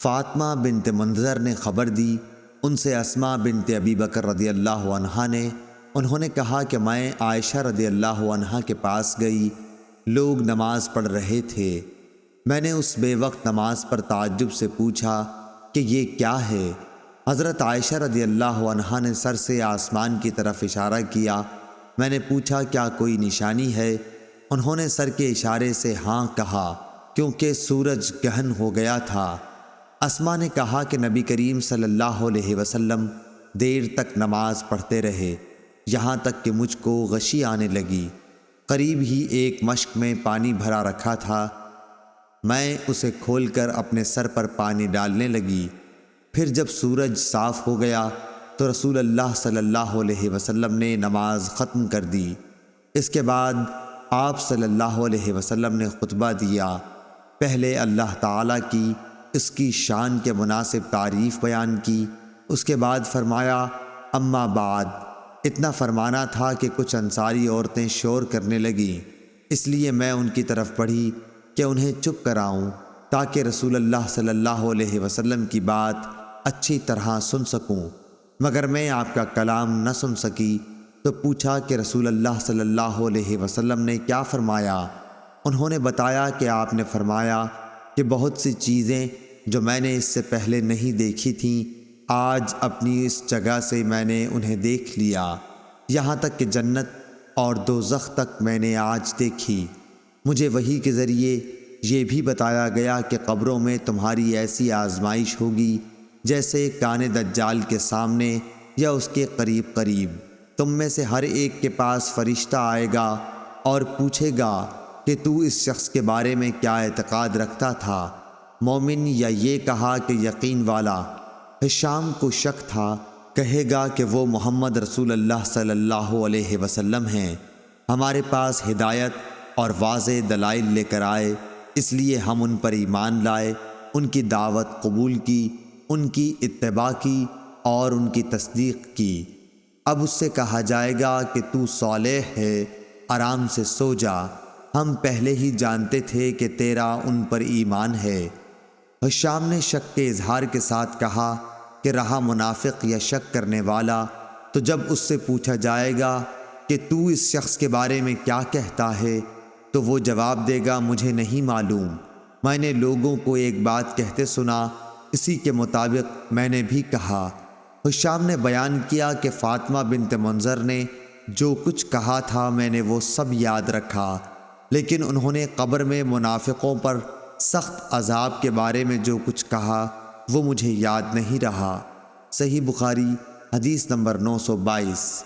فاطمہ بنت منذر نے خبر دی، ان سے اسماء بنت ابی بکر رضی اللہ عنہا نے، انہوں نے کہا کہ میں عائشہ رضی اللہ عنہا کے پاس گئی، لوگ نماز پڑھ رہے تھے۔ میں نے اس بے وقت نماز پر تعجب سے پوچھا کہ یہ کیا ہے؟ حضرت عائشہ رضی اللہ عنہا نے سر سے آسمان کی طرف اشارہ کیا۔ میں نے پوچھا کیا کوئی نشانی ہے؟ انہوں نے سر کے اشارے سے ہاں کہا، کیونکہ سورج گہن ہو گیا تھا۔ اسماء نے کہا کہ نبی کریم صلی اللہ علیہ وسلم دیر تک نماز پڑھتے رہے، یہاں تک کہ مجھ کو غشی آنے لگی۔ قریب ہی ایک مشک میں پانی بھرا رکھا تھا، میں اسے کھول کر اپنے سر پر پانی ڈالنے لگی۔ پھر جب سورج صاف ہو گیا تو رسول اللہ صلی اللہ علیہ وسلم نے نماز ختم کر دی۔ اس کے بعد آپ صلی اللہ علیہ وسلم نے خطبہ دیا۔ پہلے اللہ تعالیٰ کی اس کی شان کے مناسب تعریف بیان کی، اس کے بعد فرمایا اما بعد۔ اتنا فرمانا تھا کہ کچھ انصاری عورتیں شور کرنے لگیں، اس لیے میں ان کی طرف بڑھی کہ انہیں چپ کراؤں تاکہ رسول اللہ صلی اللہ علیہ وسلم کی بات اچھی طرح سن سکوں، مگر میں آپ کا کلام نہ سن سکی۔ تو پوچھا کہ رسول اللہ صلی اللہ علیہ وسلم نے کیا فرمایا؟ انہوں نے بتایا کہ آپ نے فرمایا کہ بہت سی چیزیں جو میں نے اس سے پہلے نہیں دیکھی تھیں، آج اپنی اس جگہ سے میں نے انہیں دیکھ لیا، یہاں تک کہ جنت اور دوزخ تک میں نے آج دیکھی۔ مجھے وحی کے ذریعے یہ بھی بتایا گیا کہ قبروں میں تمہاری ایسی آزمائش ہوگی جیسے کان دجال کے سامنے یا اس کے قریب قریب۔ تم میں سے ہر ایک کے پاس فرشتہ آئے گا اور پوچھے گا کہ تو اس شخص کے بارے میں کیا اعتقاد رکھتا تھا، مومن یا یہ کہا کہ یقین والا؟ ہشام کو شک تھا، کہے گا کہ وہ محمد رسول اللہ صلی اللہ علیہ وسلم ہیں، ہمارے پاس ہدایت اور واضح دلائل لے کر آئے، اس لیے ہم ان پر ایمان لائے، ان کی دعوت قبول کی، ان کی اتباع کی اور ان کی تصدیق کی۔ اب اس سے کہا جائے گا کہ تو صالح ہے، آرام سے سو جا، ہم پہلے ہی جانتے تھے کہ تیرا ان پر ایمان ہے۔ ہشام نے شک کے اظہار کے ساتھ کہا کہ رہا منافق یا شک کرنے والا، تو جب اس سے پوچھا جائے گا کہ تو اس شخص کے بارے میں کیا کہتا ہے، تو وہ جواب دے گا مجھے نہیں معلوم، میں نے لوگوں کو ایک بات کہتے سنا، اسی کے مطابق میں نے بھی کہا۔ ہشام نے بیان کیا کہ فاطمہ بنت منذر نے جو کچھ کہا تھا میں نے وہ سب یاد رکھا، لیکن انہوں نے قبر میں منافقوں پر سخت عذاب کے بارے میں جو کچھ کہا وہ مجھے یاد نہیں رہا۔ صحیح بخاری حدیث نمبر 922۔